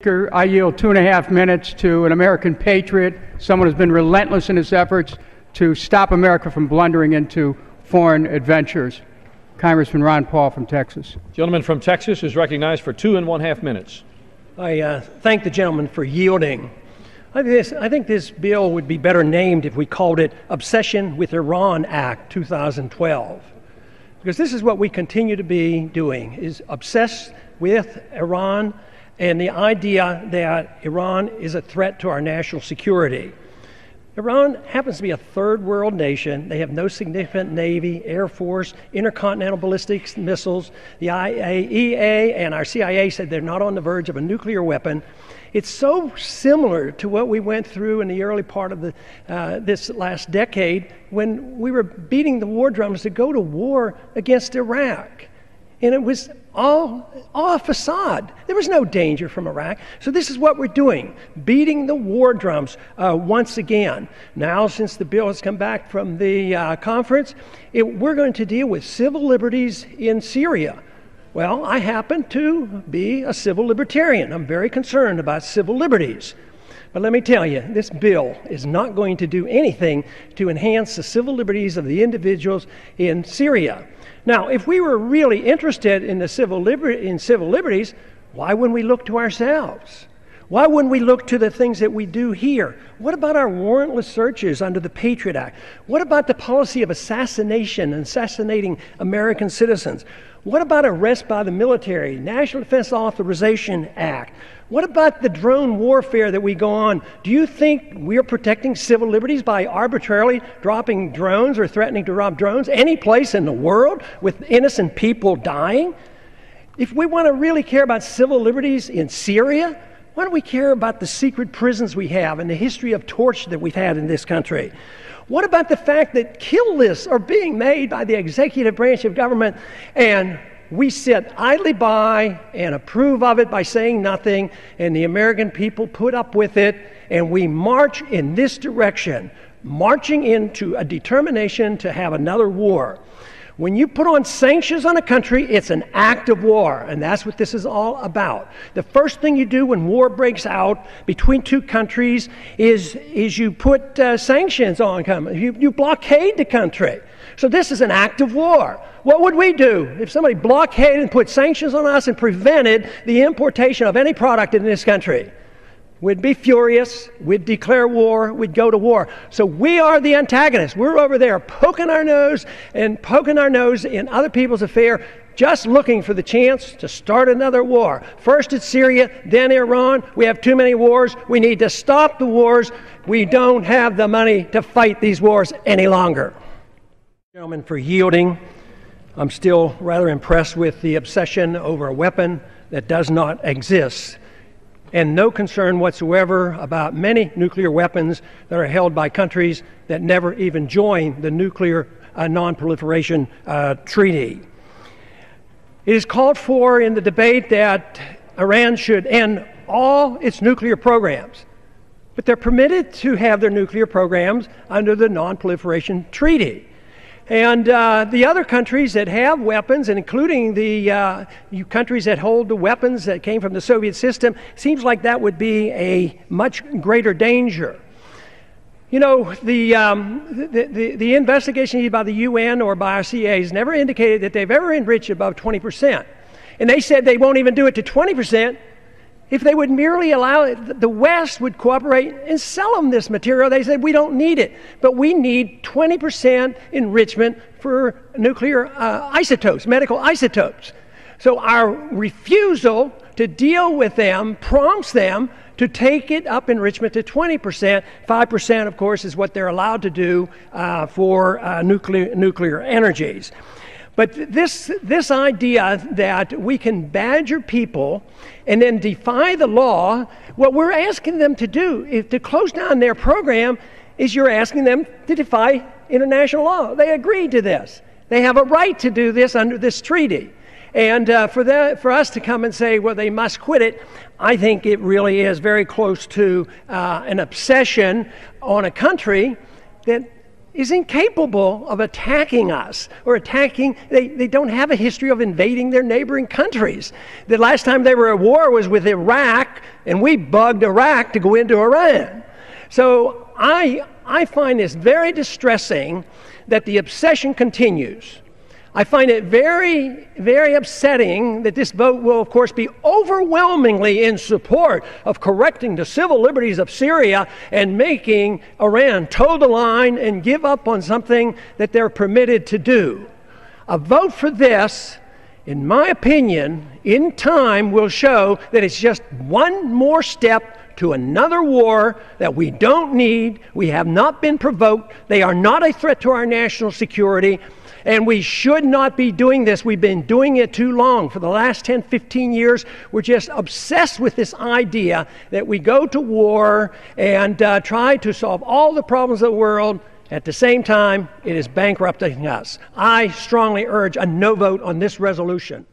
I yield 2.5 minutes to an American patriot, someone who's been relentless in his efforts to stop America from blundering into foreign adventures. Congressman Ron Paul from Texas. Gentleman from Texas is recognized for 2.5 minutes. I thank the gentleman for yielding. I think this bill would be better named if we called it Obsession with Iran Act 2012. Because this is what we continue to be doing, is obsessed with Iran and the idea that Iran is a threat to our national security. Iran happens to be a third world nation. They have no significant Navy, Air Force, intercontinental ballistic missiles. The IAEA and our CIA said they're not on the verge of a nuclear weapon. It's so similar to what we went through in the early part of this last decade when we were beating the war drums to go to war against Iraq. And it was all a facade. There was no danger from Iraq. So this is what we're doing, beating the war drums once again. Now, since the bill has come back from the conference, we're going to deal with civil liberties in Syria. Well, I happen to be a civil libertarian. I'm very concerned about civil liberties. But let me tell you, this bill is not going to do anything to enhance the civil liberties of the individuals in Syria. Now, if we were really interested in civil liberties, why wouldn't we look to ourselves? Why wouldn't we look to the things that we do here? What about our warrantless searches under the Patriot Act? What about the policy of assassination and assassinating American citizens? What about arrest by the military, National Defense Authorization Act? What about the drone warfare that we go on? Do you think we're protecting civil liberties by arbitrarily dropping drones or threatening to drop drones any place in the world with innocent people dying? If we want to really care about civil liberties in Syria, why don't we care about the secret prisons we have and the history of torture that we've had in this country? What about the fact that kill lists are being made by the executive branch of government and we sit idly by and approve of it by saying nothing, and the American people put up with it, and we march in this direction, marching into a determination to have another war. When you put on sanctions on a country, it's an act of war, and that's what this is all about. The first thing you do when war breaks out between two countries is you put sanctions on them. You blockade the country. So this is an act of war. What would we do if somebody blockaded and put sanctions on us and prevented the importation of any product in this country? We'd be furious, we'd declare war, we'd go to war. So we are the antagonists. We're over there poking our nose in other people's affair, just looking for the chance to start another war. First it's Syria, then Iran. We have too many wars. We need to stop the wars. We don't have the money to fight these wars any longer. Gentlemen, for yielding. I'm still rather impressed with the obsession over a weapon that does not exist, and no concern whatsoever about many nuclear weapons that are held by countries that never even joined the Nuclear Non-Proliferation Treaty. It is called for in the debate that Iran should end all its nuclear programs, but they're permitted to have their nuclear programs under the Non-Proliferation Treaty. And the other countries that have weapons, and including the countries that hold the weapons that came from the Soviet system, seems like that would be a much greater danger. You know, the investigation by the UN or by our CIA has never indicated that they've ever enriched above 20%. And they said they won't even do it to 20%. If they would merely allow it, the West would cooperate and sell them this material. They said, we don't need it, but we need 20% enrichment for nuclear isotopes, medical isotopes. So our refusal to deal with them prompts them to take it up enrichment to 20%. 5%, of course, is what they're allowed to do for nuclear energies. But this idea that we can badger people and then defy the law, what we're asking them to do is to close down their program is you're asking them to defy international law. They agreed to this. They have a right to do this under this treaty. And for us to come and say, well, they must quit it, I think it really is very close to an obsession on a country that is incapable of attacking us or attacking. They don't have a history of invading their neighboring countries. The last time they were at war was with Iraq, and we bugged Iraq to go into Iran. So I find this very distressing that the obsession continues. I find it very, very upsetting that this vote will, of course, be overwhelmingly in support of correcting the civil liberties of Syria and making Iran toe the line and give up on something that they're permitted to do. A vote for this, in my opinion, in time will show that it's just one more step to another war that we don't need. We have not been provoked. They are not a threat to our national security. And we should not be doing this. We've been doing it too long. For the last 10, 15 years, we're just obsessed with this idea that we go to war and try to solve all the problems of the world. At the same time, it is bankrupting us. I strongly urge a no vote on this resolution.